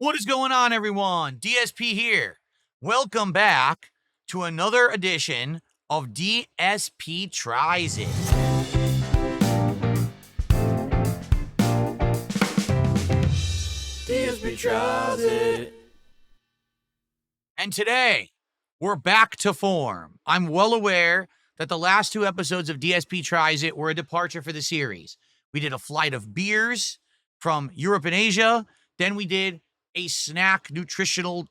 What is going on, everyone? DSP here. Welcome back to another edition of DSP Tries It. DSP Tries It. And today, we're back to form. I'm well aware that the last two episodes of DSP Tries It were a departure for the series. We did a flight of beers from Europe and Asia. Then we did a snack nutritional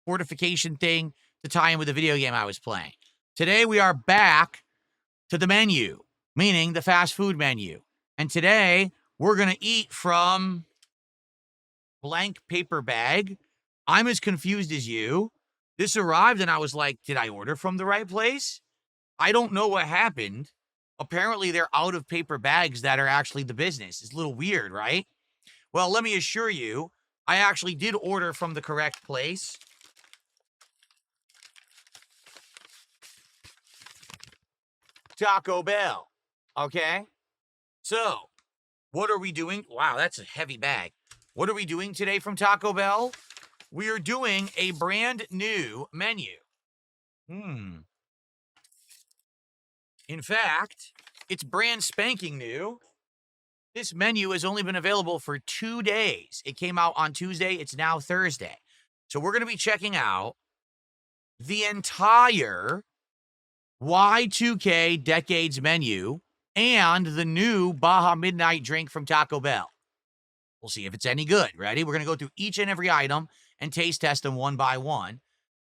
fortification thing to tie in with the video game I was playing. Today, we are back to the menu, meaning the fast food menu. And today, we're going to eat from blank paper bag. I'm as confused as you. This arrived and I was like, did I order from the right place? I don't know what happened. Apparently, they're out of paper bags that are actually the business. It's a little weird, right? Well, let me assure you, I actually did order from the correct place. Taco Bell. Okay? So, what are we doing? Wow, that's a heavy bag. What are we doing today from Taco Bell? We are doing a brand new menu. In fact, it's brand spanking new. This menu has only been available for 2 days. It came out on Tuesday. It's now Thursday. So we're going to be checking out the entire Y2K Decades menu and the new Baja Midnight drink from Taco Bell. We'll see if it's any good. Ready? We're going to go through each and every item and taste test them one by one.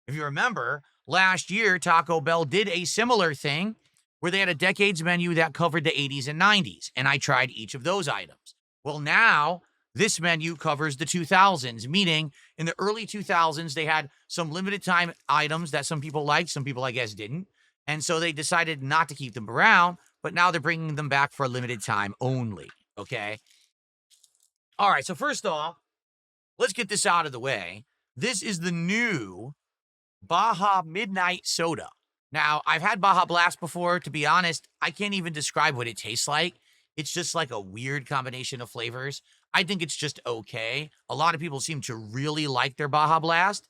If you remember, last year, Taco Bell did a similar thing where they had a decades menu that covered the 80s and 90s, and I tried each of those items. Well, now this menu covers the 2000s, meaning in the early 2000s, they had some limited time items that some people liked, some people, I guess, didn't. And so they decided not to keep them around, but now they're bringing them back for a limited time only, okay? All right, so first off, let's get this out of the way. This is the new Baja Midnight soda. Now, I've had Baja Blast before. To be honest, I can't even describe what it tastes like. It's just like a weird combination of flavors. I think it's just okay. A lot of people seem to really like their Baja Blast.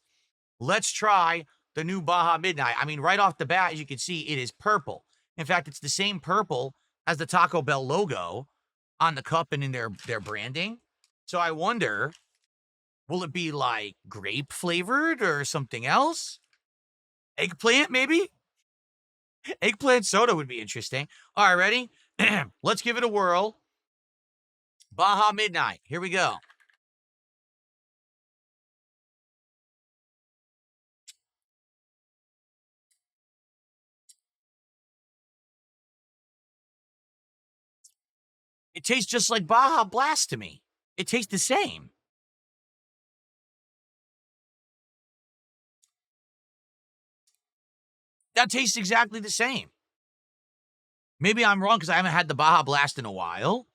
Let's try the new Baja Midnight. I mean, right off the bat, as you can see, it is purple. In fact, it's the same purple as the Taco Bell logo on the cup and in their branding. So I wonder, will it be like grape flavored or something else? Eggplant, maybe? Eggplant soda would be interesting. All right, ready? Let's give it a whirl. Baja Midnight. Here we go. It tastes just like Baja Blast to me. It tastes the same. That tastes exactly the same. Maybe I'm wrong because I haven't had the Baja Blast in a while.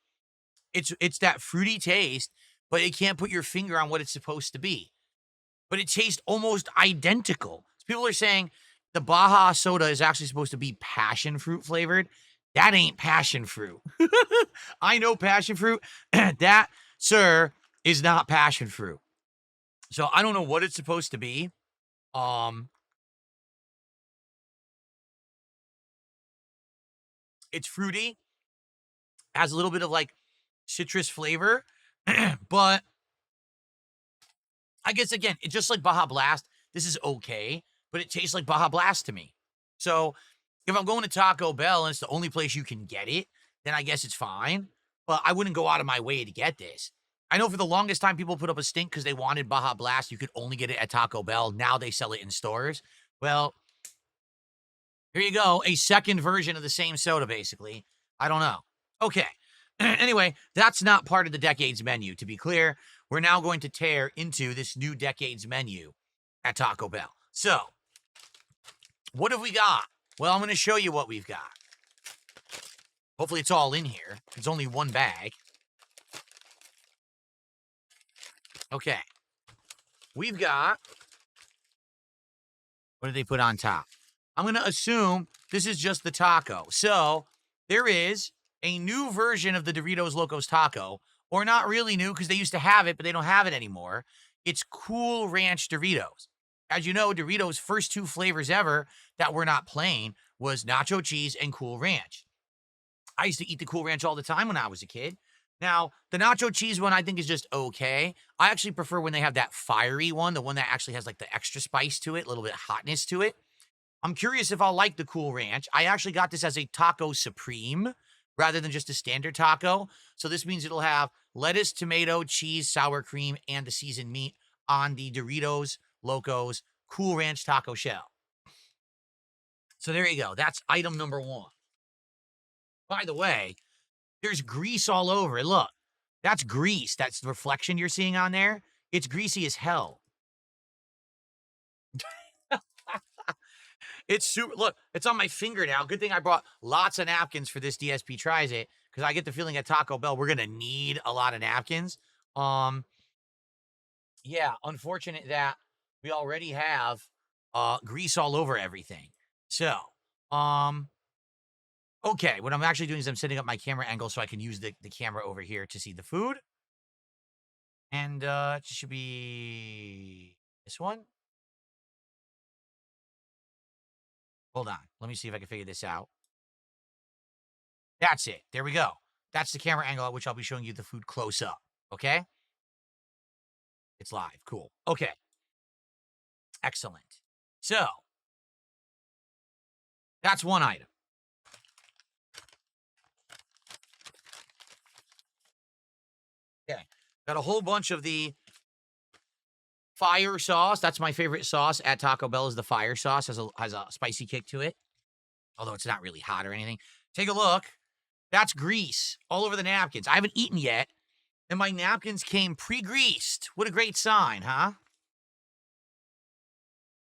It's that fruity taste, but it can't put your finger on what it's supposed to be. But it tastes almost identical. People are saying the Baja soda is actually supposed to be passion fruit flavored. That ain't passion fruit. I know passion fruit. That, sir, is not passion fruit. So I don't know what it's supposed to be. It's fruity, has a little bit of like citrus flavor, but I guess again, it's just like Baja Blast. This is okay, but it tastes like Baja Blast to me. So if I'm going to Taco Bell and it's the only place you can get it, then I guess it's fine. But I wouldn't go out of my way to get this. I know for the longest time people put up a stink because they wanted Baja Blast. You could only get it at Taco Bell. Now they sell it in stores. Well, here you go. A second version of the same soda, basically. I don't know. Okay. Anyway, that's not part of the Decades menu. To be clear, we're now going to tear into this new Decades menu at Taco Bell. So, what have we got? Well, I'm going to show you what we've got. Hopefully it's all in here. It's only one bag. Okay. We've got... What did they put on top? I'm going to assume this is just the taco. So, there is a new version of the Doritos Locos taco, or not really new because they used to have it, but they don't have it anymore. It's Cool Ranch Doritos. As you know, Doritos' first 2 flavors ever that were not plain was nacho cheese and Cool Ranch. I used to eat the Cool Ranch all the time when I was a kid. Now, the nacho cheese one I think is just okay. I actually prefer when they have that fiery one, the one that actually has like the extra spice to it, a little bit of hotness to it. I'm curious if I'll like the Cool Ranch. I actually got this as a taco supreme rather than just a standard taco. So this means it'll have lettuce, tomato, cheese, sour cream, and the seasoned meat on the Doritos Locos Cool Ranch taco shell. So there you go. That's item number 1. By the way, there's grease all over it. Look, that's grease. That's the reflection you're seeing on there. It's greasy as hell. It's super. Look, it's on my finger now. Good thing I brought lots of napkins for this DSP Tries It, because I get the feeling at Taco Bell we're gonna need a lot of napkins. Yeah, unfortunate that we already have grease all over everything. So, okay, what I'm actually doing is I'm setting up my camera angle so I can use the camera over here to see the food. And it should be this one. Hold on. Let me see if I can figure this out. That's it. There we go. That's the camera angle at which I'll be showing you the food close up. Okay? It's live. Cool. Okay. Excellent. So, that's one item. Okay. Got a whole bunch of the fire sauce. That's my favorite sauce at Taco Bell is the fire sauce. Has a spicy kick to it. Although it's not really hot or anything. Take a look. That's grease all over the napkins. I haven't eaten yet, and my napkins came pre-greased. What a great sign, huh?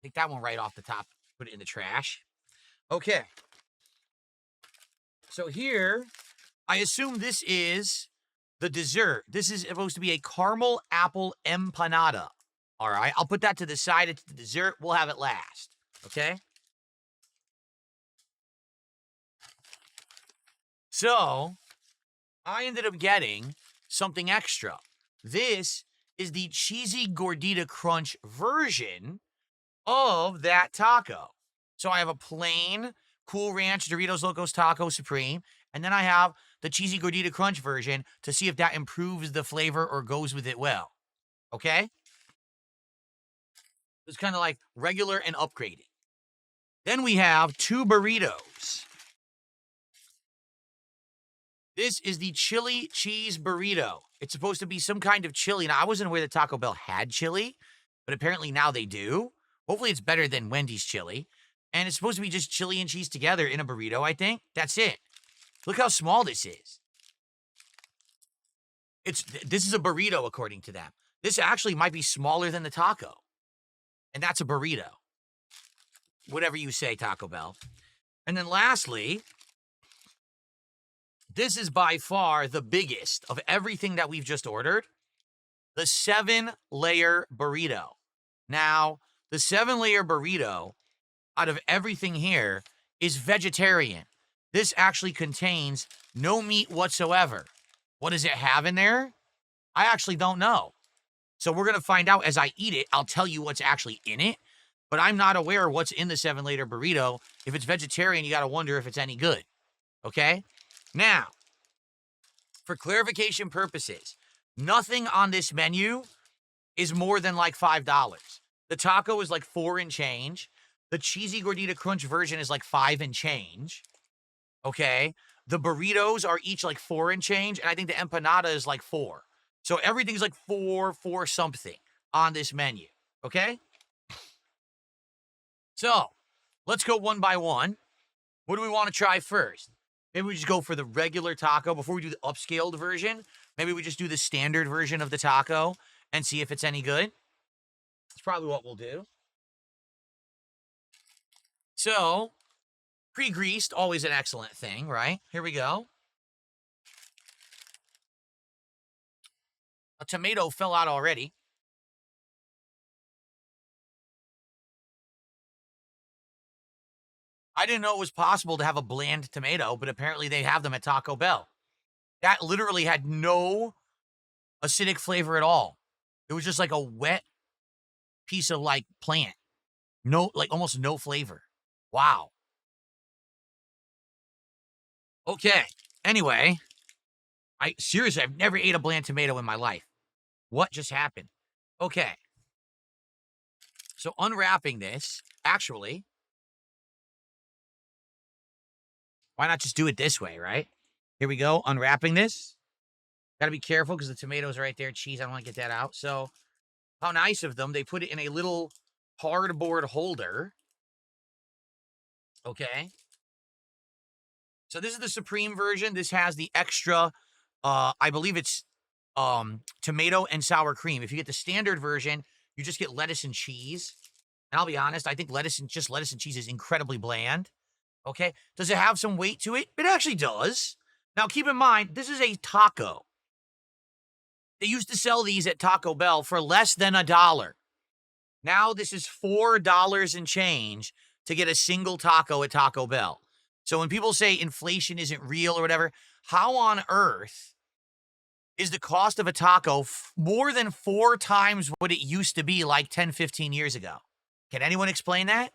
Take that one right off the top. Put it in the trash. Okay. So here, I assume this is the dessert. This is supposed to be a caramel apple empanada. All right, I'll put that to the side. It's the dessert. We'll have it last. Okay? So, I ended up getting something extra. This is the cheesy gordita crunch version of that taco. So I have a plain Cool Ranch Doritos Locos Taco Supreme, and then I have the cheesy gordita crunch version to see if that improves the flavor or goes with it well. Okay? It's kind of like regular and upgraded. Then we have 2 burritos. This is the chili cheese burrito. It's supposed to be some kind of chili. Now, I wasn't aware that Taco Bell had chili, but apparently now they do. Hopefully it's better than Wendy's chili. And it's supposed to be just chili and cheese together in a burrito, I think. That's it. Look how small this is. This is a burrito, according to them. This actually might be smaller than the taco. And that's a burrito. Whatever you say, Taco Bell. And then lastly, this is by far the biggest of everything that we've just ordered. The 7-layer burrito. Now, the 7-layer burrito, out of everything here, is vegetarian. This actually contains no meat whatsoever. What does it have in there? I actually don't know. So we're going to find out as I eat it. I'll tell you what's actually in it. But I'm not aware what's in the 7-layer burrito. If it's vegetarian, you got to wonder if it's any good. Okay? Now, for clarification purposes, nothing on this menu is more than like $5. The taco is like $4 and change. The cheesy gordita crunch version is like $5 and change. Okay? The burritos are each like $4 and change, and I think the empanada is like $4. So everything's like $4 something on this menu. Okay? So, let's go one by one. What do we want to try first? Maybe we just go for the regular taco before we do the upscaled version. Maybe we just do the standard version of the taco and see if it's any good. That's probably what we'll do. So, pre-greased, always an excellent thing, right? Here we go. A tomato fell out already. I didn't know it was possible to have a bland tomato, but apparently they have them at Taco Bell. That literally had no acidic flavor at all. It was just like a wet piece of like plant. No, like almost no flavor. Wow. Okay. Anyway, I've never ate a bland tomato in my life. What just happened? Okay. So unwrapping this, actually, why not just do it this way, right? Here we go. Unwrapping this. Got to be careful because the tomatoes are right there. Cheese, I don't want to get that out. So how nice of them. They put it in a little cardboard holder. Okay. So this is the Supreme version. This has the extra, I believe it's tomato and sour cream. If you get the standard version, you just get lettuce and cheese. And I'll be honest, I think lettuce and cheese is incredibly bland. Okay. Does it have some weight to it? It actually does. Now keep in mind, this is a taco. They used to sell these at Taco Bell for less than $1. Now this is $4 and change to get a single taco at Taco Bell. So when people say inflation isn't real or whatever, how on earth is the cost of a taco more than 4 times what it used to be like 10, 15 years ago? Can anyone explain that?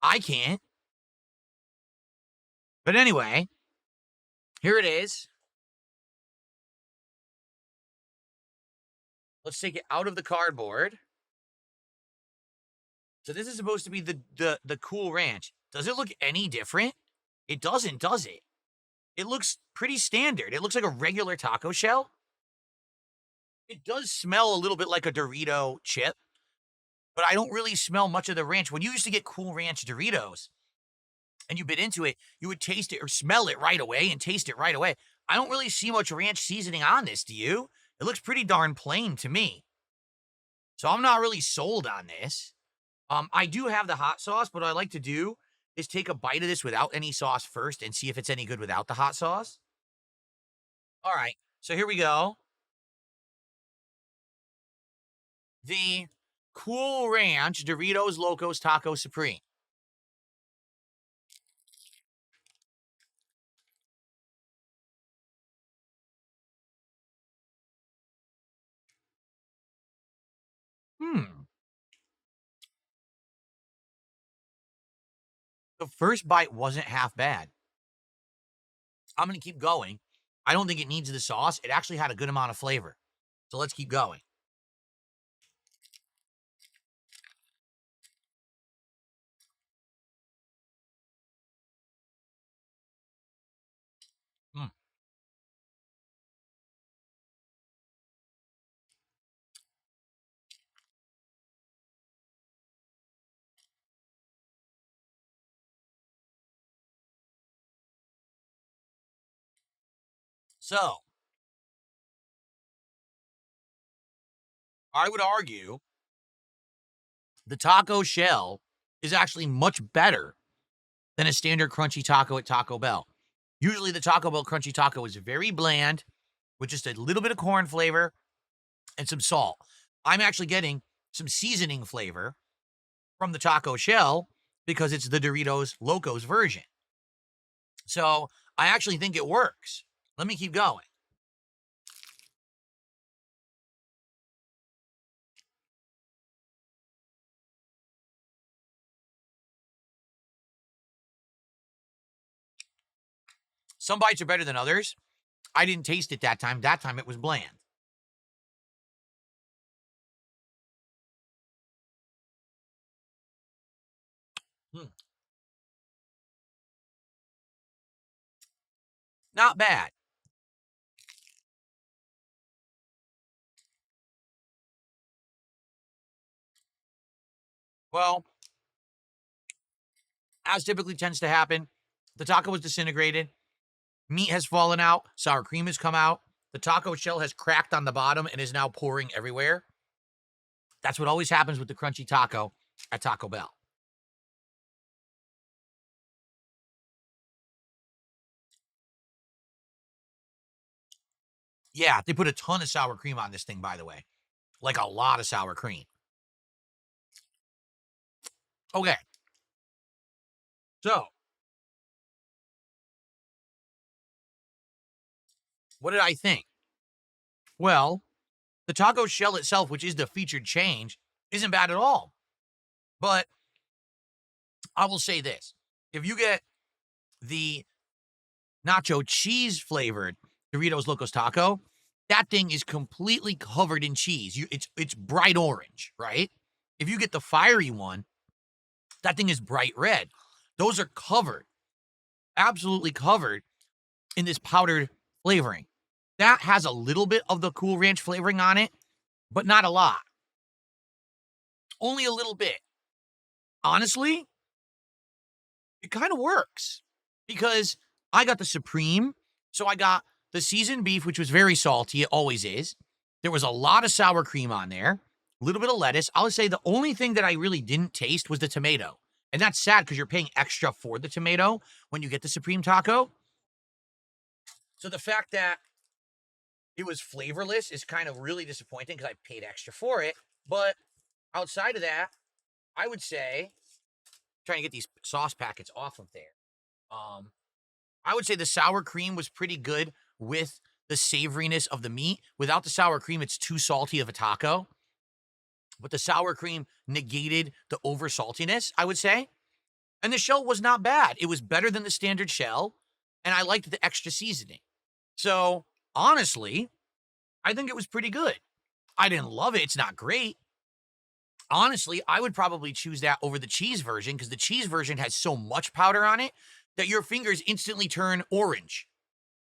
I can't. But anyway, here it is. Let's take it out of the cardboard. So this is supposed to be the Cool Ranch. Does it look any different? It doesn't, does it? It looks pretty standard. It looks like a regular taco shell. It does smell a little bit like a Dorito chip, but I don't really smell much of the ranch. When you used to get Cool Ranch Doritos and you bit into it, you would taste it or smell it right away and taste it right away. I don't really see much ranch seasoning on this, do you? It looks pretty darn plain to me. So I'm not really sold on this. I do have the hot sauce, but what I like to do is take a bite of this without any sauce first and see if it's any good without the hot sauce. All right, so here we go. The Cool Ranch Doritos Locos Taco Supreme. The first bite wasn't half bad. I'm going to keep going. I don't think it needs the sauce. It actually had a good amount of flavor. So let's keep going. Mm. So, I would argue the taco shell is actually much better than a standard crunchy taco at Taco Bell. Usually the Taco Bell crunchy taco is very bland with just a little bit of corn flavor and some salt. I'm actually getting some seasoning flavor from the taco shell because it's the Doritos Locos version. So I actually think it works. Let me keep going. Some bites are better than others. I didn't taste it that time. That time it was bland. Hmm. Not bad. Well, as typically tends to happen, the taco was disintegrated. Meat has fallen out. Sour cream has come out. The taco shell has cracked on the bottom and is now pouring everywhere. That's what always happens with the crunchy taco at Taco Bell. Yeah, they put a ton of sour cream on this thing, by the way. Like a lot of sour cream. Okay. So, what did I think? Well, the taco shell itself, which is the featured change, Isn't bad at all. But I will say this. If you get the nacho cheese flavored Doritos Locos Taco, that thing is completely covered in cheese. It's bright orange, right? If you get the fiery one, that thing is bright red. Those are covered, absolutely covered in this powdered flavoring. That has a little bit of the Cool Ranch flavoring on it, but not a lot. Only a little bit. Honestly, it kind of works because I got the Supreme. So I got the seasoned beef, which was very salty. It always is. There was a lot of sour cream on there, a little bit of lettuce. I would say the only thing that I really didn't taste was the tomato. And that's sad because you're paying extra for the tomato when you get the Supreme taco. So the fact that it was flavorless is kind of really disappointing because I paid extra for it. But outside of that, I would say, trying to get these sauce packets off of there. I would say the sour cream was pretty good with the savoriness of the meat. Without the sour cream, it's too salty of a taco. But the sour cream negated the over saltiness, I would say. And the shell was not bad. It was better than the standard shell. And I liked the extra seasoning. So, honestly, I think it was pretty good. I didn't love it. It's not great. Honestly, I would probably choose that over the cheese version because the cheese version has so much powder on it that your fingers instantly turn orange.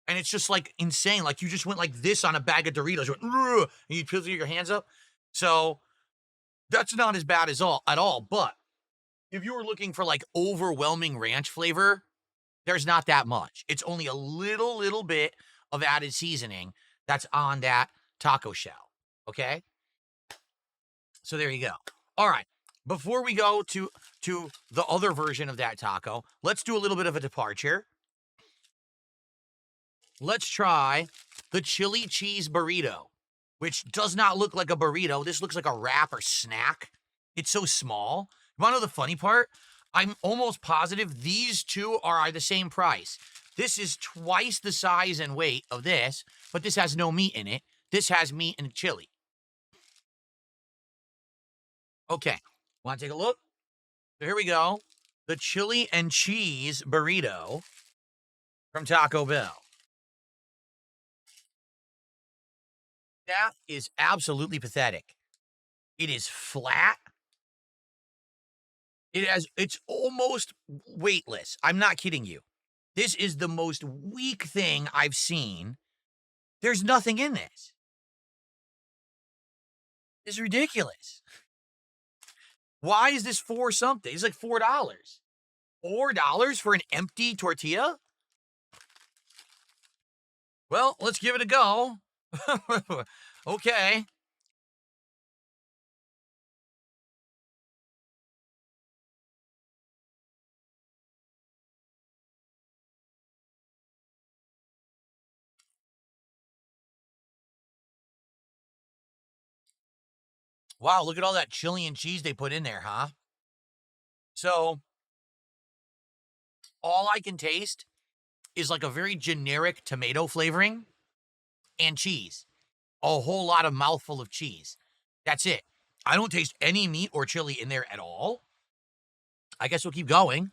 And it's just like insane. Like you just went like this on a bag of Doritos. You went, and you put your hands up. So that's not as bad as at all. But if you were looking for like overwhelming ranch flavor, there's not that much. It's only a little bit of added seasoning that's on that taco shell. Okay? So there you go. All right. Before we go to the other version of that taco, let's do a little bit of a departure. Let's try the chili cheese burrito, which does not look like a burrito. This looks like a wrap or snack. It's so small. You want to know the funny part? I'm almost positive these two are the same price. This is twice the size and weight of this, but this has no meat in it. This has meat and chili. Okay, want to take a look? So here we go. The chili and cheese burrito from Taco Bell. That is absolutely pathetic. It is flat. It's almost weightless. I'm not kidding you. This is the most weak thing I've seen. There's nothing in this. It's ridiculous. Why is this for something? It's like $4. $4 for an empty tortilla? Well, let's give it a go. Okay. Wow, look at all that chili and cheese they put in there, huh? So, all I can taste is like a very generic tomato flavoring and cheese. A whole lot of mouthful of cheese. That's it. I don't taste any meat or chili in there at all. I guess we'll keep going.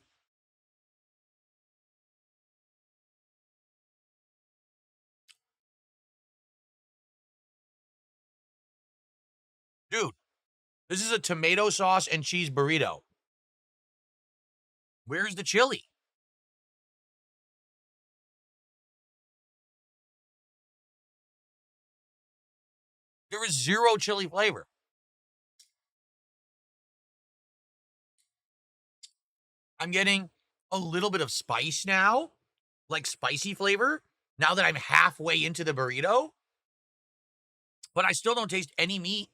Dude, this is a tomato sauce and cheese burrito. Where's the chili? There is zero chili flavor. I'm getting a little bit of spice now, like spicy flavor, now that I'm halfway into the burrito. But I still don't taste any meat.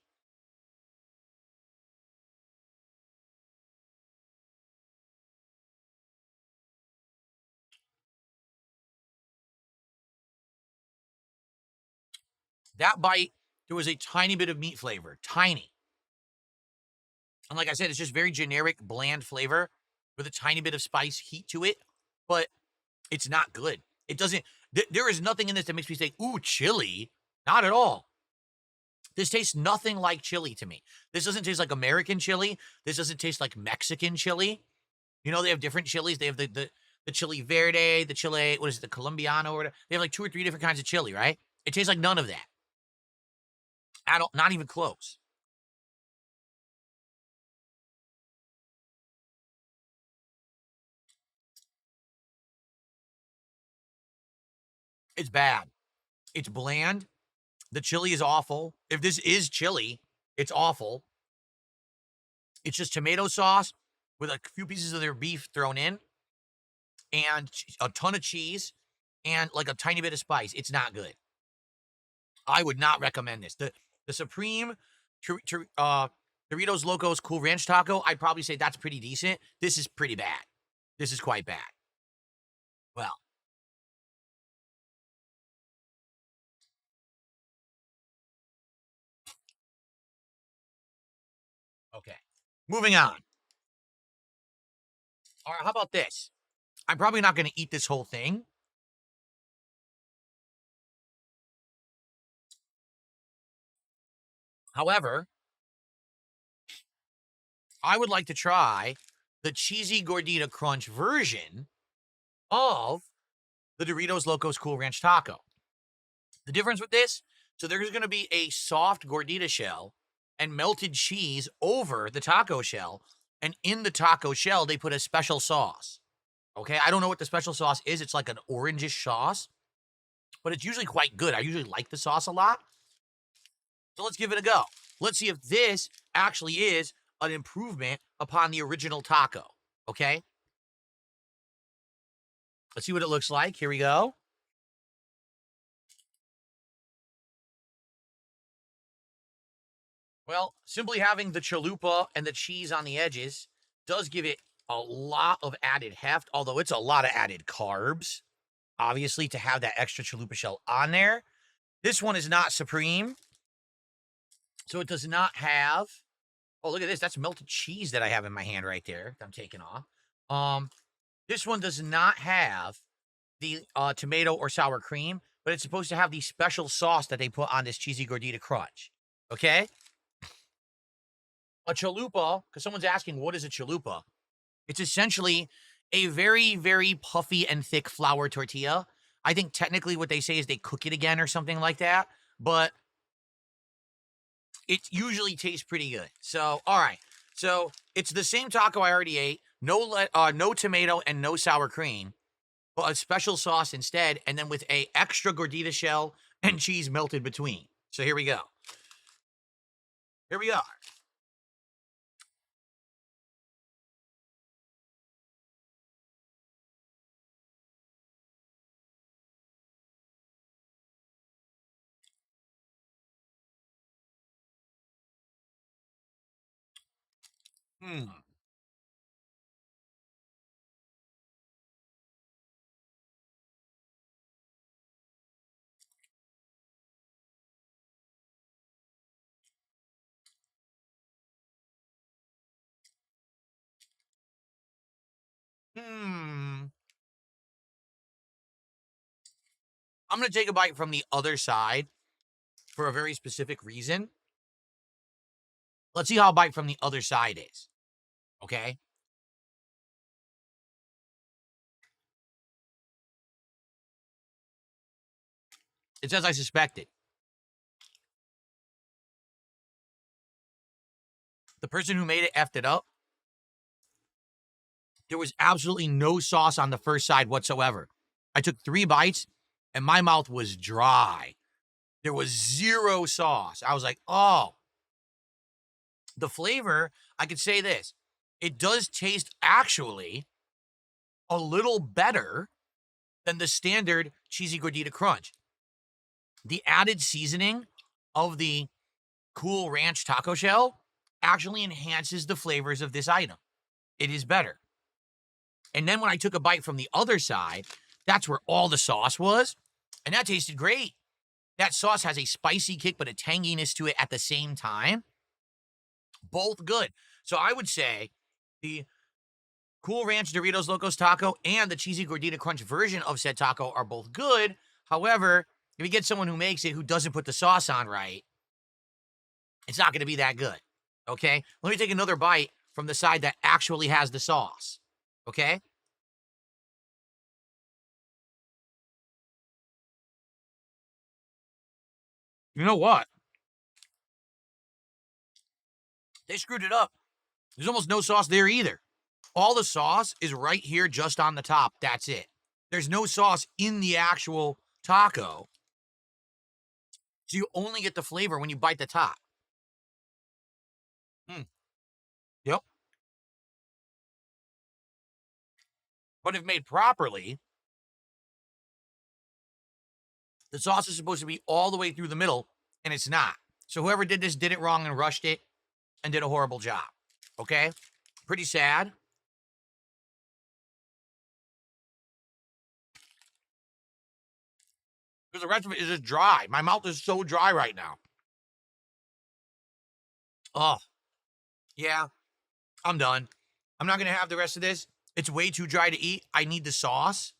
That bite, there was a tiny bit of meat flavor. Tiny. And like I said, it's just very generic, bland flavor with a tiny bit of spice heat to it. But it's not good. It doesn't, there is nothing in this that makes me say, ooh, chili. Not at all. This tastes nothing like chili to me. This doesn't taste like American chili. This doesn't taste like Mexican chili. You know, they have different chilies. They have the chili verde, the chili, what is it, the Colombiano or whatever. They have like 2 or 3 different kinds of chili, right? It tastes like none of that. At all, not even close. It's bad. It's bland. The chili is awful. If this is chili, it's awful. It's just tomato sauce with a few pieces of their beef thrown in and a ton of cheese and like a tiny bit of spice. It's not good. I would not recommend this. The Supreme Doritos Locos Cool Ranch Taco, I'd probably say that's pretty decent. This is pretty bad. This is quite bad. Well, okay. Moving on. All right, how about this? I'm probably not going to eat this whole thing. However, I would like to try the cheesy gordita crunch version of the Doritos Locos Cool Ranch Taco. The difference with this, so there's going to be a soft gordita shell and melted cheese over the taco shell. And in the taco shell, they put a special sauce. Okay, I don't know what the special sauce is. It's like an orangish sauce, but it's usually quite good. I usually like the sauce a lot. So let's give it a go. Let's see if this actually is an improvement upon the original taco. Okay? Let's see what it looks like. Here we go. Well, simply having the chalupa and the cheese on the edges does give it a lot of added heft, although it's a lot of added carbs, obviously, to have that extra chalupa shell on there. This one is not supreme, so it does not have... Oh, look at this. That's melted cheese that I have in my hand right there that I'm taking off. This one does not have the tomato or sour cream, but it's supposed to have the special sauce that they put on this cheesy gordita crunch. Okay? A chalupa, because someone's asking, what is a chalupa? It's essentially a very, very puffy and thick flour tortilla. I think technically what they say is they cook it again or something like that, but it usually tastes pretty good. So, all right. So it's the same taco I already ate. No tomato and no sour cream, but a special sauce instead, and then with a extra gordita shell and cheese melted between. So here we go. Here we are. Hmm. Hmm. I'm going to take a bite from the other side for a very specific reason. Let's see how a bite from the other side is. Okay? It's as I suspected. The person who made it effed it up. There was absolutely no sauce on the first side whatsoever. I took 3 bites and my mouth was dry. There was 0 sauce. I was like, oh. The flavor, I could say this. It does taste actually a little better than the standard cheesy gordita crunch. The added seasoning of the Cool Ranch taco shell actually enhances the flavors of this item. It is better. And then when I took a bite from the other side, that's where all the sauce was, and that tasted great. That sauce has a spicy kick, but a tanginess to it at the same time. Both good. So I would say the Cool Ranch Doritos Locos Taco and the Cheesy Gordita Crunch version of said taco are both good. However, if you get someone who makes it who doesn't put the sauce on right, It's not going to be that good. Okay? Let me take another bite from the side that actually has the sauce. Okay? You know what? They screwed it up. There's almost no sauce there either. All the sauce is right here just on the top. That's it. There's no sauce in the actual taco. So you only get the flavor when you bite the top. Yep. But if made properly, the sauce is supposed to be all the way through the middle, and it's not. So whoever did this did it wrong and rushed it and did a horrible job. Okay? Pretty sad. Because the rest of it is just dry. My mouth is so dry right now. Oh, yeah. I'm done. I'm not going to have the rest of this. It's way too dry to eat. I need the sauce.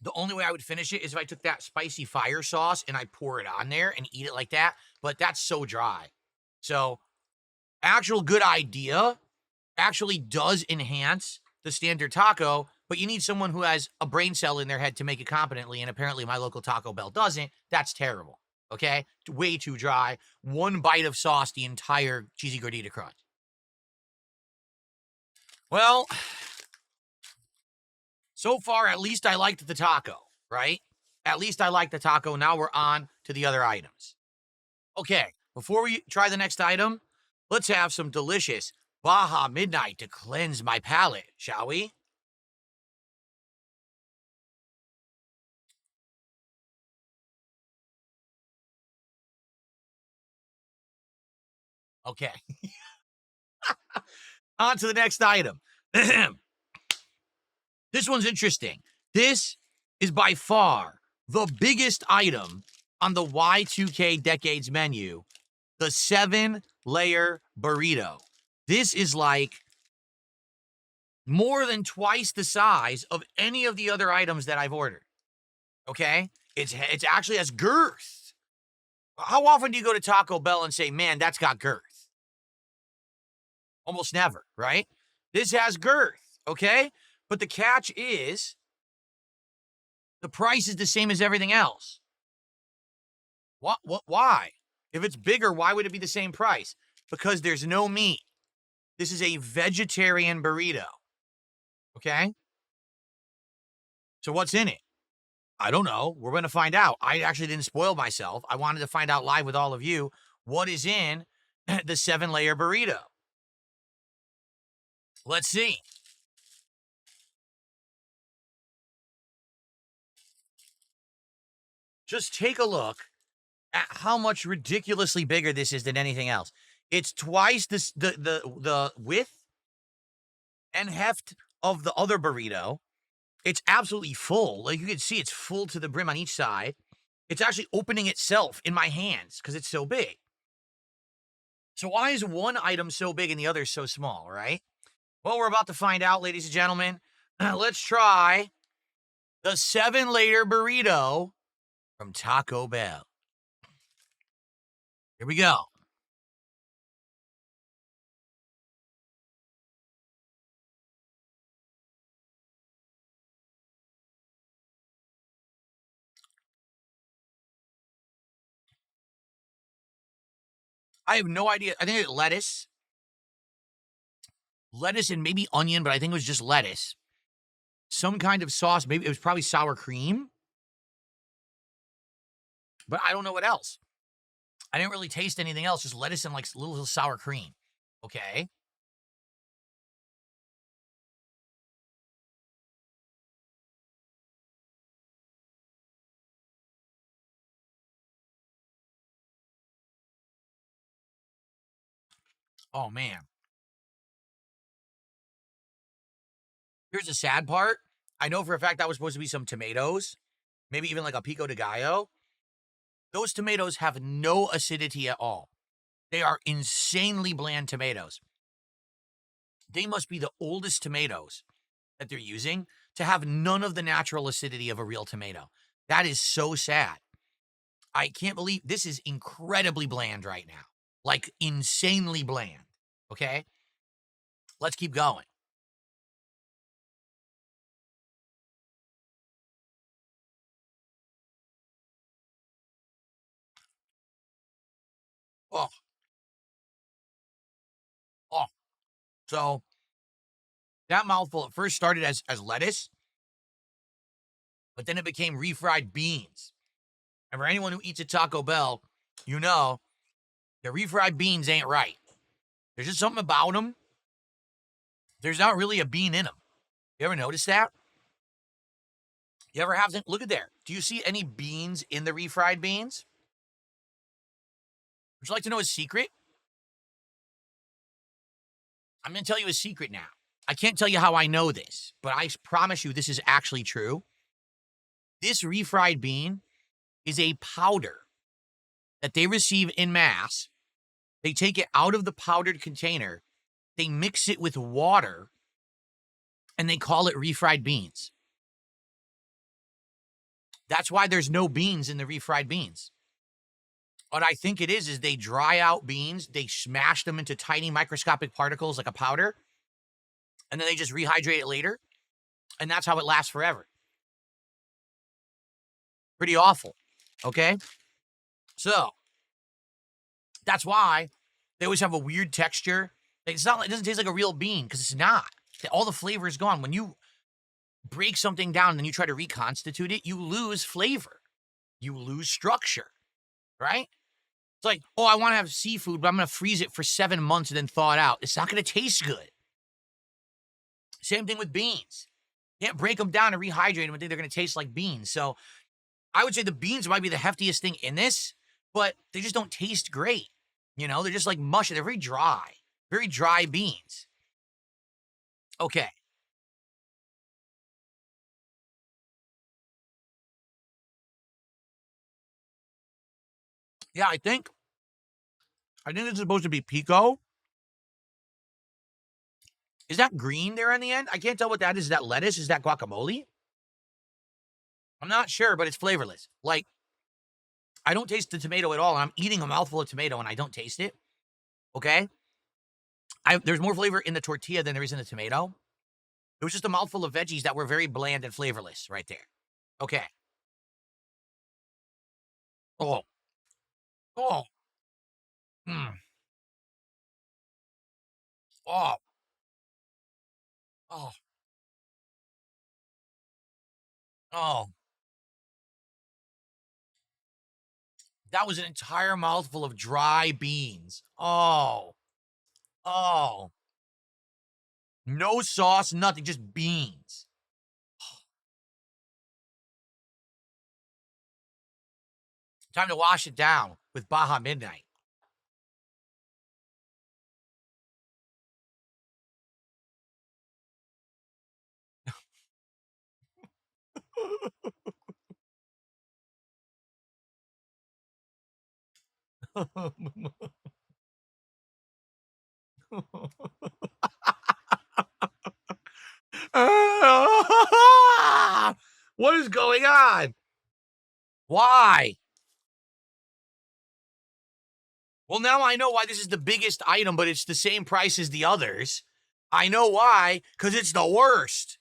The only way I would finish it is if I took that spicy fire sauce and I pour it on there and eat it like that. But that's so dry. So, actual good idea actually does enhance the standard taco, but you need someone who has a brain cell in their head to make it competently, and apparently my local Taco Bell doesn't. That's terrible. Okay? Way too dry. One bite of sauce, the entire cheesy gordita crunch. Well, so far, at least I liked the taco, right? At least I liked the taco. Now we're on to the other items. Okay, before we try the next item, let's have some delicious Baja Midnight to cleanse my palate, shall we? Okay. On to the next item. This one's interesting. This is by far the biggest item on the Y2K Decades menu, the 7-layer burrito. This is like more than twice the size of any of the other items that I've ordered. Okay? It's actually has girth. How often do you go to Taco Bell and say, man, that's got girth? Almost never, right? This has girth, okay? But the catch is the price is the same as everything else. Why? If it's bigger, why would it be the same price? Because there's no meat. This is a vegetarian burrito. Okay? So what's in it? I don't know. We're going to find out. I actually didn't spoil myself. I wanted to find out live with all of you what is in the 7-layer burrito. Let's see. Just take a look at how much ridiculously bigger this is than anything else. It's twice the width and heft of the other burrito. It's absolutely full. Like you can see, it's full to the brim on each side. It's actually opening itself in my hands because it's so big. So why is one item so big and the other so small, right? Well, we're about to find out, ladies and gentlemen. Let's try the 7-layer burrito from Taco Bell. Here we go. I have no idea. I think it's lettuce. Lettuce and maybe onion, but I think it was just lettuce. Some kind of sauce. Maybe it was probably sour cream. But I don't know what else. I didn't really taste anything else. Just lettuce and like a little sour cream. Okay. Oh, man. Here's the sad part. I know for a fact that was supposed to be some tomatoes. Maybe even like a pico de gallo. Those tomatoes have no acidity at all. They are insanely bland tomatoes. They must be the oldest tomatoes that they're using to have none of the natural acidity of a real tomato. That is so sad. I can't believe this is incredibly bland right now. Like insanely bland. Okay? Let's keep going. Oh, oh. So that mouthful at first started as lettuce, but then it became refried beans. And for anyone who eats at Taco Bell, you know the refried beans ain't right. There's just something about them. There's not really a bean in them. You ever notice that? You ever have them? Look at there. Do you see any beans in the refried beans? Would you like to know a secret? I'm going to tell you a secret now. I can't tell you how I know this, but I promise you this is actually true. This refried bean is a powder that they receive in mass. They take it out of the powdered container, they mix it with water, and they call it refried beans. That's why there's no beans in the refried beans. What I think it is they dry out beans, they smash them into tiny microscopic particles like a powder, and then they just rehydrate it later, and that's how it lasts forever. Pretty awful, okay? So, that's why they always have a weird texture. It's not, it doesn't taste like a real bean, because it's not. All the flavor is gone. When you break something down and then you try to reconstitute it, you lose flavor. You lose structure, right? It's like, oh, I want to have seafood, but I'm going to freeze it for 7 months and then thaw it out. It's not going to taste good. Same thing with beans. You can't break them down and rehydrate them and think they're going to taste like beans. So I would say the beans might be the heftiest thing in this, but they just don't taste great. You know, they're just like mush. They're very dry beans. Okay. Yeah, I think it's supposed to be pico. Is that green there in the end? I can't tell what that is. Is that lettuce? Is that guacamole? I'm not sure, but it's flavorless. Like, I don't taste the tomato at all. And I'm eating a mouthful of tomato and I don't taste it. Okay? There's more flavor in the tortilla than there is in the tomato. It was just a mouthful of veggies that were very bland and flavorless right there. Okay. Oh. Oh. Mm. Oh. Oh. Oh. That was an entire mouthful of dry beans. Oh. Oh. No sauce, nothing, just beans. Time to wash it down with Baja Midnight. What is going on? Why? Well, now I know why this is the biggest item, but it's the same price as the others. I know why, because it's the worst.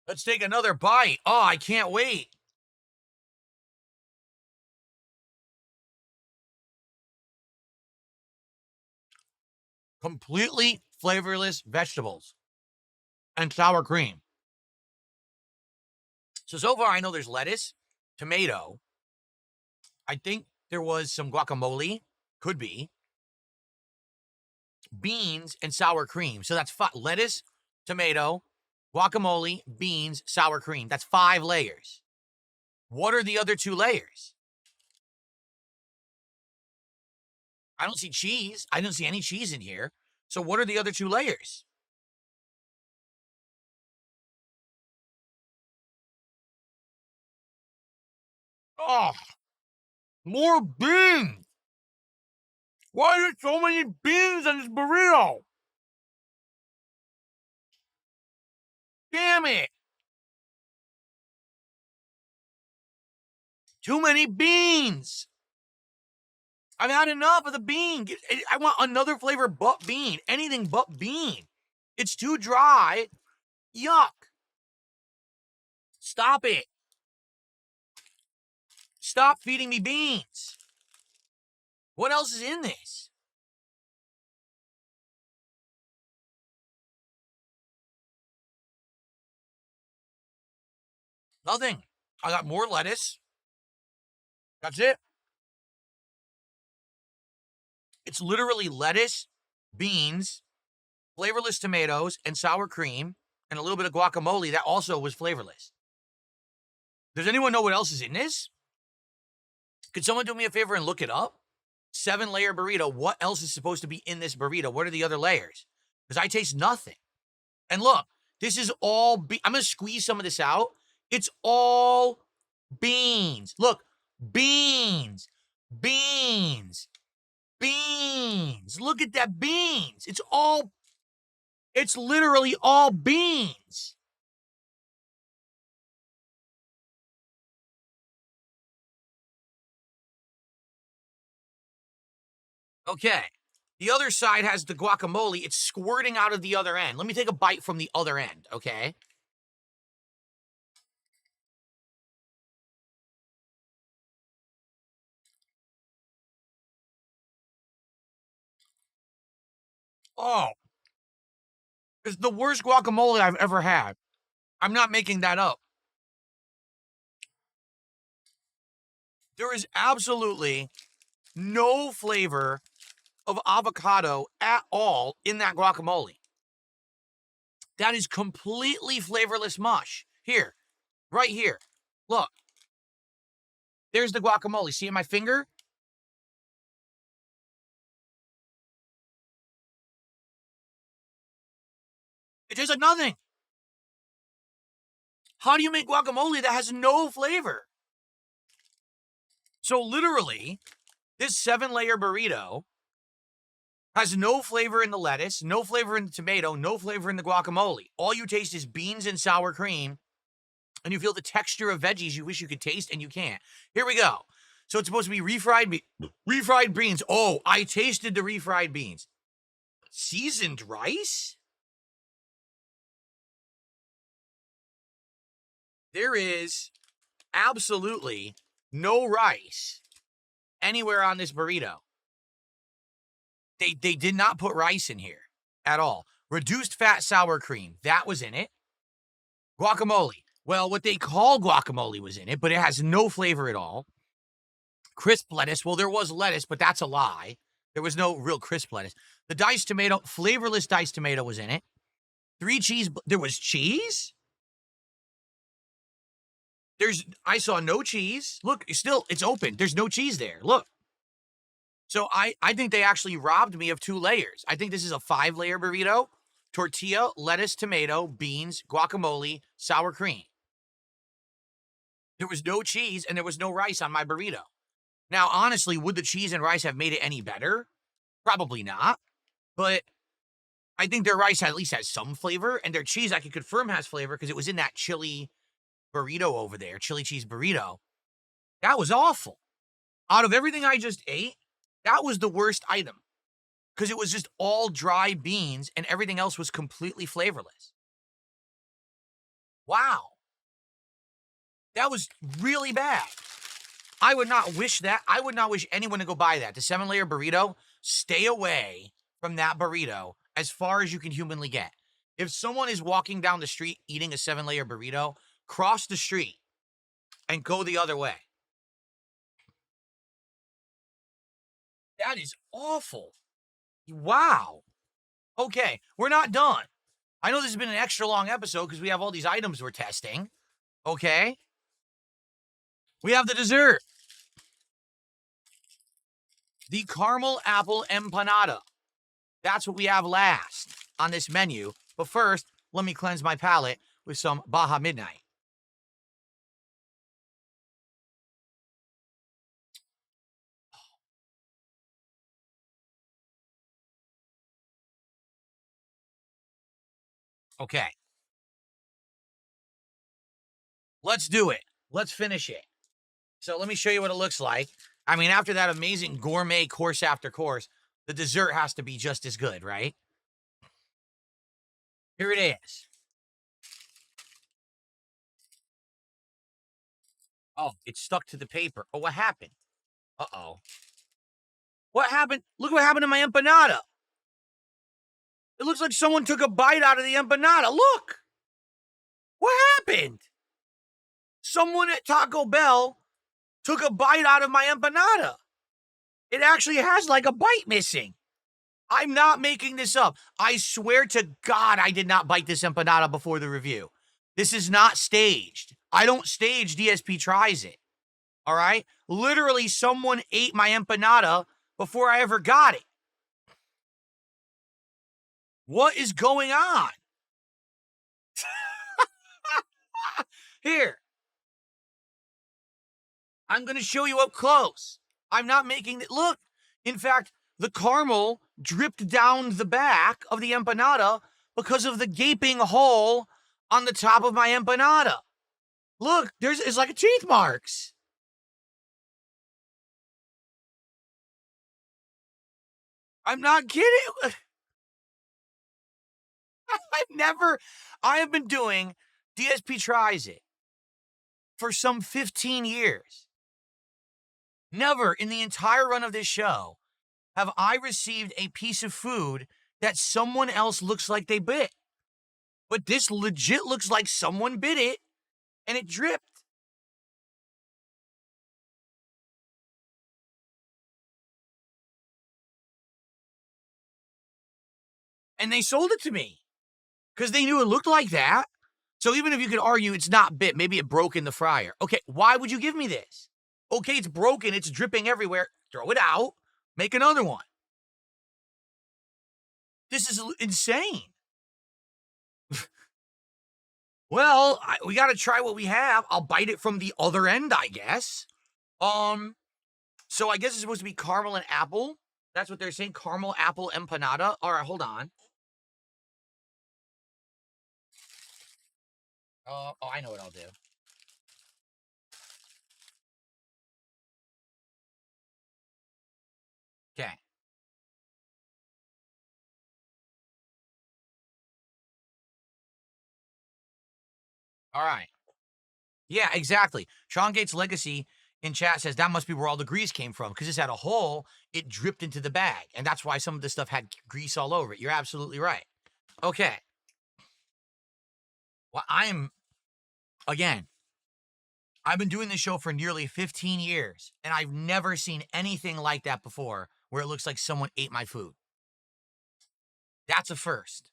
Let's take another bite. Oh, I can't wait. Completely flavorless vegetables and sour cream. So far, I know there's lettuce, tomato. I think there was some guacamole, could be, beans, and sour cream. So that's lettuce, tomato, guacamole, beans, sour cream. That's 5 layers. What are the other 2 layers? I don't see cheese. I don't see any cheese in here. So what are the other 2 layers? Oh, more beans. Why are there so many beans in this burrito? Damn it. Too many beans. I've had enough of the bean. I want another flavor but bean. Anything but bean. It's too dry. Yuck. Stop it. Stop feeding me beans. What else is in this? Nothing. I got more lettuce. That's it. It's literally lettuce, beans, flavorless tomatoes, and sour cream, and a little bit of guacamole that also was flavorless. Does anyone know what else is in this? Could someone do me a favor and look it up? 7-layer burrito. What else is supposed to be in this burrito? What are the other layers? Because I taste nothing. And look, this is all I'm going to squeeze some of this out. It's all beans. Look, beans, beans, beans. Look at that beans. It's literally all beans. Okay. The other side has the guacamole. It's squirting out of the other end. Let me take a bite from the other end, okay? Oh, it's the worst guacamole I've ever had. I'm not making that up. There is absolutely no flavor of avocado at all in that guacamole. That is completely flavorless mush. Here, right here. Look. There's the guacamole. See in my finger? It tastes like nothing. How do you make guacamole that has no flavor? So literally, this 7-layer burrito has no flavor in the lettuce, no flavor in the tomato, no flavor in the guacamole. All you taste is beans and sour cream, and you feel the texture of veggies you wish you could taste, and you can't. Here we go. So it's supposed to be refried beans. Oh, I tasted the refried beans. Seasoned rice? There is absolutely no rice anywhere on this burrito. They did not put rice in here at all. Reduced fat sour cream, that was in it. Guacamole. Well, what they call guacamole was in it, but it has no flavor at all. Crisp lettuce. Well, there was lettuce, but that's a lie. There was no real crisp lettuce. The diced tomato, flavorless diced tomato was in it. 3 cheese. There was cheese? I saw no cheese. Look, it's open. There's no cheese there. Look. So I think they actually robbed me of 2 layers. I think this is a 5-layer burrito. Tortilla, lettuce, tomato, beans, guacamole, sour cream. There was no cheese and there was no rice on my burrito. Now, honestly, would the cheese and rice have made it any better? Probably not. But I think their rice at least has some flavor, and their cheese I can confirm has flavor because it was in that chili burrito over there, chili cheese burrito. That was awful. Out of everything I just ate, that was the worst item because it was just all dry beans and everything else was completely flavorless. Wow. That was really bad. I would not wish that. I would not wish anyone to go buy that. The 7-layer burrito, stay away from that burrito as far as you can humanly get. If someone is walking down the street eating a 7-layer burrito, cross the street and go the other way. That is awful. Wow. Okay, we're not done. I know this has been an extra long episode because we have all these items we're testing. Okay? We have the dessert. The caramel apple empanada. That's what we have last on this menu. But first, let me cleanse my palate with some Baja Midnight. Okay. Let's do it. Let's finish it. So let me show you what it looks like. I mean, after that amazing gourmet course after course, the dessert has to be just as good, right? Here it is. Oh, it's stuck to the paper. Oh, what happened? Uh-oh. What happened? Look what happened to my empanada. It looks like someone took a bite out of the empanada. Look! What happened? Someone at Taco Bell took a bite out of my empanada. It actually has like a bite missing. I'm not making this up. I swear to God, I did not bite this empanada before the review. This is not staged. I don't stage DSP tries it. All right? Literally, someone ate my empanada before I ever got it. What is going on? Here. I'm going to show you up close. I'm not making it. Look. In fact, the caramel dripped down the back of the empanada because of the gaping hole on the top of my empanada. Look, it's like teeth marks. I'm not kidding. I have been doing DSP Tries It for some 15 years. Never in the entire run of this show have I received a piece of food that someone else looks like they bit. But this legit looks like someone bit it and it dripped. And they sold it to me because they knew it looked like that. So even if you could argue it's not bit, maybe it broke in the fryer. Okay, why would you give me this? Okay, it's broken, it's dripping everywhere. Throw it out, make another one. This is insane. Well, we got to try what we have. I'll bite it from the other end, I guess. So I guess it's supposed to be caramel and apple. That's what they're saying, caramel apple empanada. All right, hold on. Oh, I know what I'll do. Okay. All right. Yeah, exactly. Sean Gates' Legacy in chat says that must be where all the grease came from because this had a hole. It dripped into the bag, and that's why some of this stuff had grease all over it. You're absolutely right. Okay. Well, again, I've been doing this show for nearly 15 years, and I've never seen anything like that before where it looks like someone ate my food. That's a first.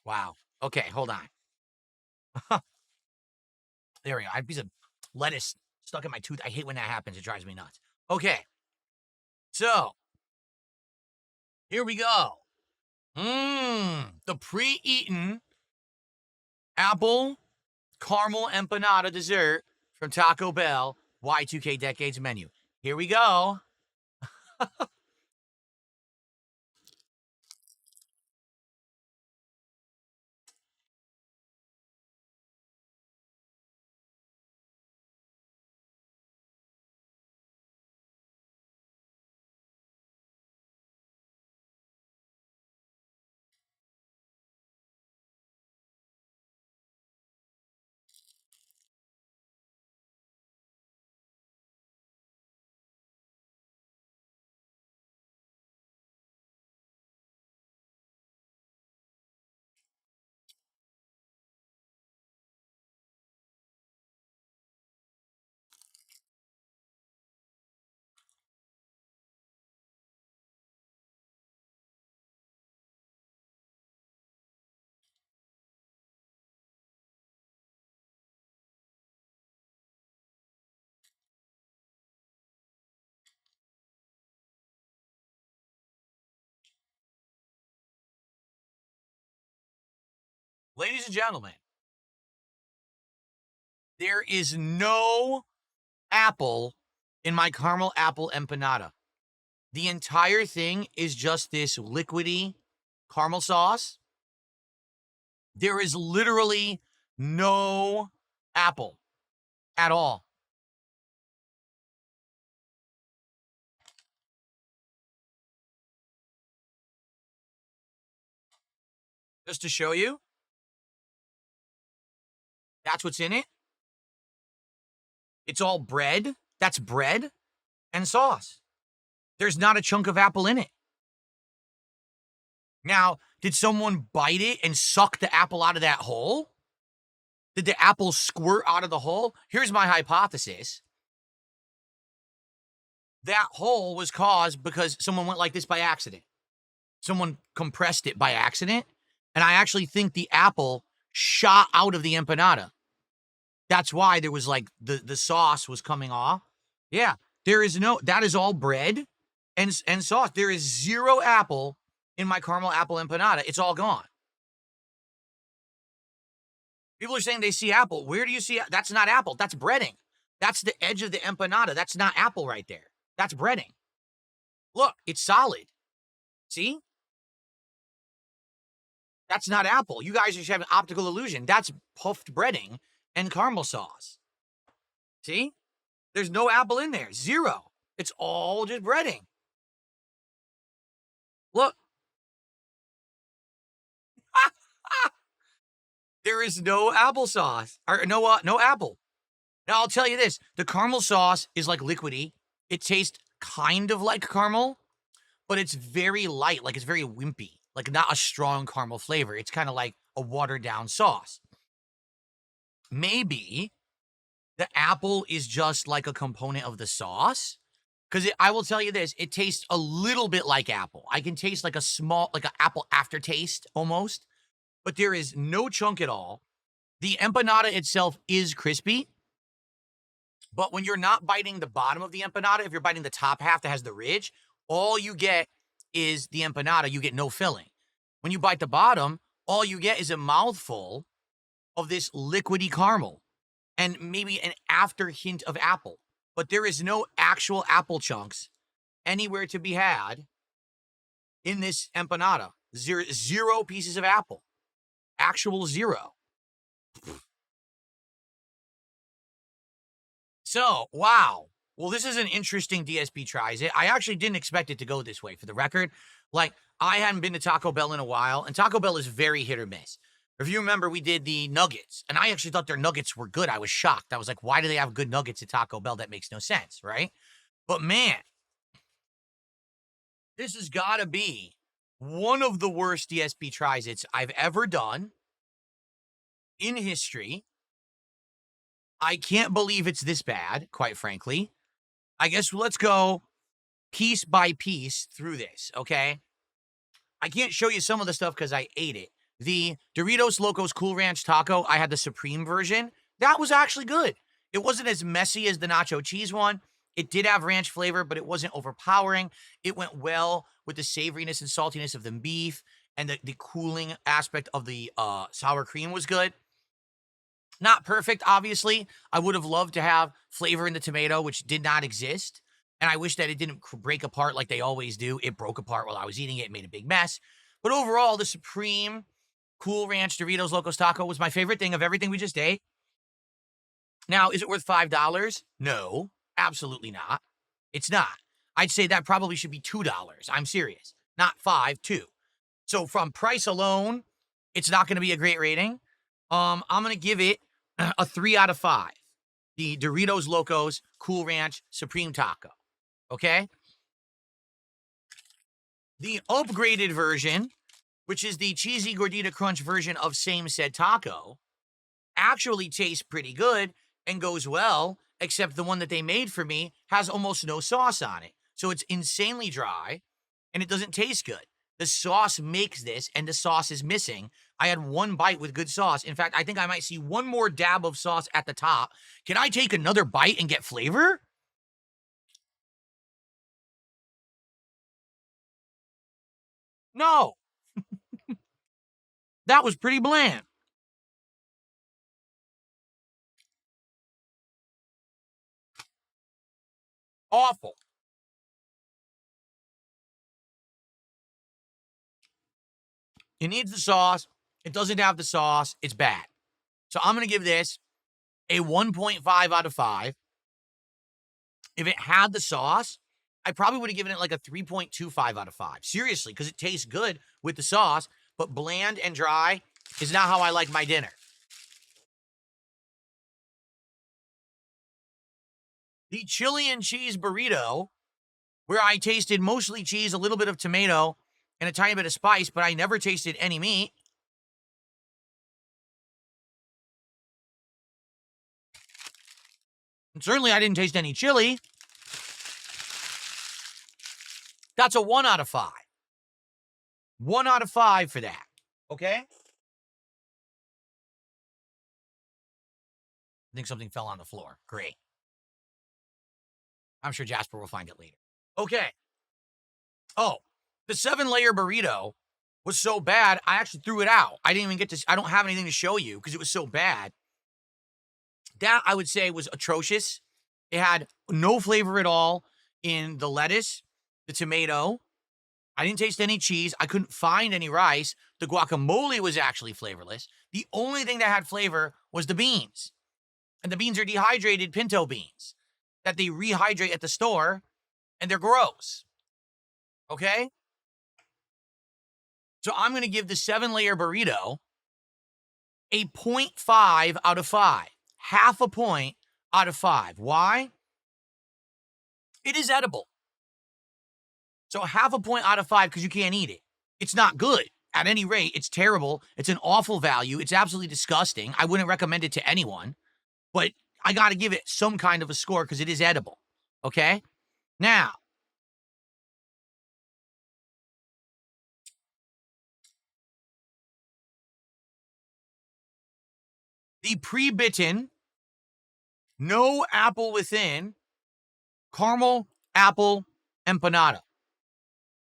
Wow. Okay, hold on. There we go. I have a piece of lettuce stuck in my tooth. I hate when that happens. It drives me nuts. Okay. So, here we go. The pre-eaten apple caramel empanada dessert from Taco Bell Y2K Decades menu. Here we go. Ladies and gentlemen, there is no apple in my caramel apple empanada. The entire thing is just this liquidy caramel sauce. There is literally no apple. at all. Just to show you, that's what's in it. It's all bread. That's bread and sauce. There's not a chunk of apple in it. Now, did someone bite it and suck the apple out of that hole? Did the apple squirt out of the hole? Here's my hypothesis. That hole was caused because someone went like this by accident. Someone compressed it by accident. And I actually think the apple shot out of the empanada. That's why there was like the sauce was coming off. Yeah, that is all bread and sauce. There is zero apple in my caramel apple empanada. It's all gone. People are saying they see apple. Where do you see? That's not apple. That's breading. That's the edge of the empanada. That's not apple right there. That's breading. Look, it's solid. See? That's not apple. You guys just have an optical illusion. That's puffed breading and caramel sauce. See? There's no apple in there. Zero. It's all just breading. Look. There is no applesauce. Or no apple. Now, I'll tell you this. The caramel sauce is like liquidy. It tastes kind of like caramel, but it's very light. Like, it's very wimpy. Like, not a strong caramel flavor. It's kind of like a watered-down sauce. Maybe the apple is just like a component of the sauce. Because I will tell you this, it tastes a little bit like apple. I can taste like like an apple aftertaste almost, but there is no chunk at all. The empanada itself is crispy, but when you're not biting the bottom of the empanada, if you're biting the top half that has the ridge, all you get is the empanada. You get no filling. When you bite the bottom, all you get is a mouthful of this liquidy caramel and maybe an after hint of apple. But there is no actual apple chunks anywhere to be had in this empanada. Zero pieces of apple. Actual zero. So, wow. Well, this is an interesting DSP tries it. I actually didn't expect it to go this way, for the record. Like, I hadn't been to Taco Bell in a while, and Taco Bell is very hit or miss. If you remember, we did the nuggets, and I actually thought their nuggets were good. I was shocked. I was like, why do they have good nuggets at Taco Bell? That makes no sense, right? But man, this has got to be one of the worst DSP tries-its I've ever done in history. I can't believe it's this bad, quite frankly. I guess let's go piece by piece through this, okay? I can't show you some of the stuff because I ate it. The Doritos Locos Cool Ranch Taco, I had the Supreme version. That was actually good. It wasn't as messy as the nacho cheese one. It did have ranch flavor, but it wasn't overpowering. It went well with the savoriness and saltiness of the beef, and the cooling aspect of the sour cream was good. Not perfect, obviously. I would have loved to have flavor in the tomato, which did not exist. And I wish that it didn't break apart like they always do. It broke apart while I was eating it. It made a big mess. But overall, the Supreme Cool Ranch Doritos Locos Taco was my favorite thing of everything we just ate. Now, is it worth $5? No, absolutely not. It's not. I'd say that probably should be $2. I'm serious. Not 5, 2. So from price alone, it's not going to be a great rating. I'm going to give it a 3 out of 5. The Doritos Locos Cool Ranch Supreme Taco. Okay? The upgraded version, which is the cheesy gordita crunch version of same said taco, actually tastes pretty good and goes well, except the one that they made for me has almost no sauce on it. So it's insanely dry and it doesn't taste good. The sauce makes this, and the sauce is missing. I had one bite with good sauce. In fact, I think I might see one more dab of sauce at the top. Can I take another bite and get flavor? No. That was pretty bland. Awful. It needs the sauce. It doesn't have the sauce. It's bad. So I'm going to give this a 1.5 out of 5. If it had the sauce, I probably would have given it like a 3.25 out of 5. Seriously, because it tastes good with the sauce, but bland and dry is not how I like my dinner. The chili and cheese burrito, where I tasted mostly cheese, a little bit of tomato, and a tiny bit of spice, but I never tasted any meat. And certainly I didn't taste any chili. That's a 1 out of 5. 1 out of 5 for that. Okay? I think something fell on the floor. Great. I'm sure Jasper will find it later. Okay. Oh, the 7-layer burrito was so bad, I actually threw it out. I don't have anything to show you because it was so bad. That, I would say, was atrocious. It had no flavor at all in the lettuce, the tomato. I didn't taste any cheese. I couldn't find any rice. The guacamole was actually flavorless. The only thing that had flavor was the beans. And the beans are dehydrated pinto beans that they rehydrate at the store, and they're gross. Okay? So I'm going to give the 7-layer burrito a 0.5 out of 5. Half a point out of 5. Why? It is edible. So half a point out of 5 because you can't eat it. It's not good. At any rate, it's terrible. It's an awful value. It's absolutely disgusting. I wouldn't recommend it to anyone. But I got to give it some kind of a score because it is edible. Okay? Now, the pre-bitten, no apple within, caramel apple empanada.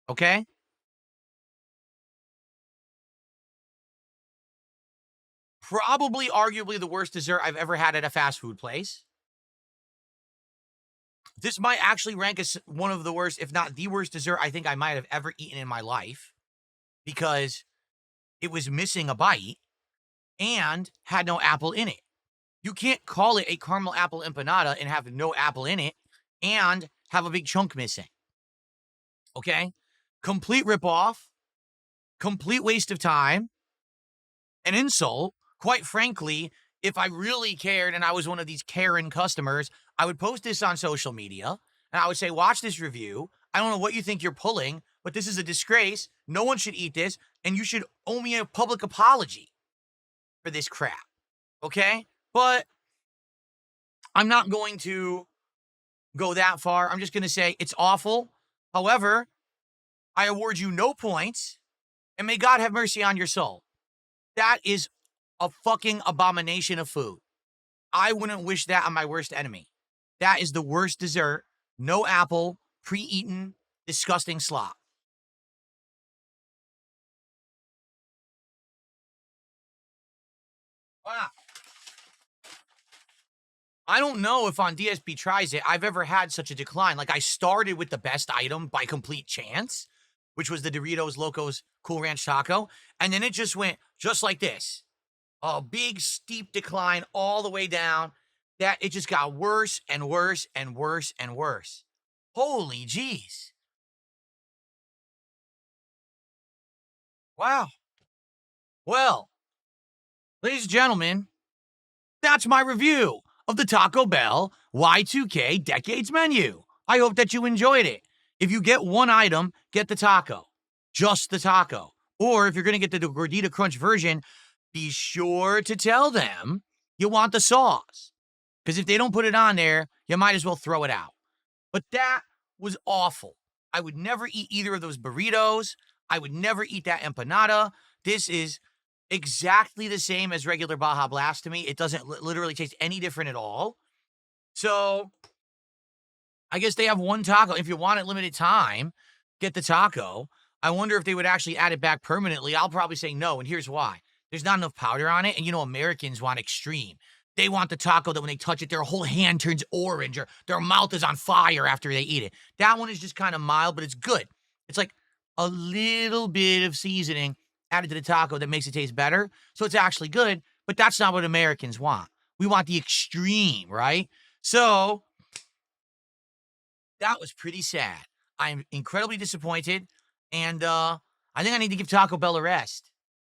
Okay? Probably, arguably, the worst dessert I've ever had at a fast food place. This might actually rank as one of the worst, if not the worst dessert I think I might have ever eaten in my life because it was missing a bite and had no apple in it. You can't call it a caramel apple empanada and have no apple in it and have a big chunk missing. Okay? Complete ripoff, complete waste of time, an insult. Quite frankly, if I really cared and I was one of these Karen customers, I would post this on social media and I would say, watch this review. I don't know what you think you're pulling, but this is a disgrace. No one should eat this, and you should owe me a public apology for this crap. Okay? But I'm not going to go that far. I'm just going to say it's awful. However, I award you no points, and may God have mercy on your soul. That is a fucking abomination of food. I wouldn't wish that on my worst enemy. That is the worst dessert. No apple, pre-eaten, disgusting slop. Wow. I don't know if on DSP Tries It, I've ever had such a decline. Like, I started with the best item by complete chance, which was the Doritos Locos Cool Ranch Taco, and then it just went just like this. A big, steep decline all the way down, that it just got worse and worse and worse and worse. Holy jeez. Wow. Well, ladies and gentlemen, that's my review of the Taco Bell Y2K Decades Menu. I hope that you enjoyed it. If you get one item, get the taco. Just the taco. Or if you're going to get the Gordita Crunch version, be sure to tell them you want the sauce. Because if they don't put it on there, you might as well throw it out. But that was awful. I would never eat either of those burritos. I would never eat that empanada. This is exactly the same as regular Baja Blast to me. It doesn't literally taste any different at all. So I guess they have one taco. If you want it limited time, get the taco. I wonder if they would actually add it back permanently. I'll probably say no, and here's why. There's not enough powder on it, and you know Americans want extreme. They want the taco that when they touch it, their whole hand turns orange or their mouth is on fire after they eat it. That one is just kind of mild, but it's good. It's like a little bit of seasoning added to the taco that makes it taste better. So it's actually good, but that's not what Americans want. We want the extreme, right? So that was pretty sad. I'm incredibly disappointed, and I think I need to give Taco Bell a rest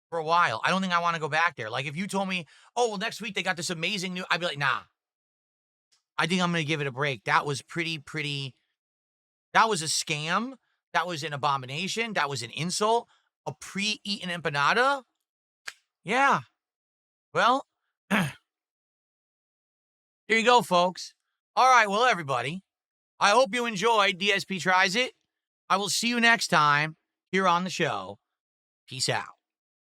for a while. I don't think I want to go back there. Like if you told me, oh, well, next week they got this amazing new, I'd be like, nah. I think I'm going to give it a break. That was that was a scam. That was an abomination. That was an insult. A pre-eaten empanada? Yeah. Well, there you go, folks. All right, well, everybody, I hope you enjoyed DSP Tries It. I will see you next time here on the show. Peace out.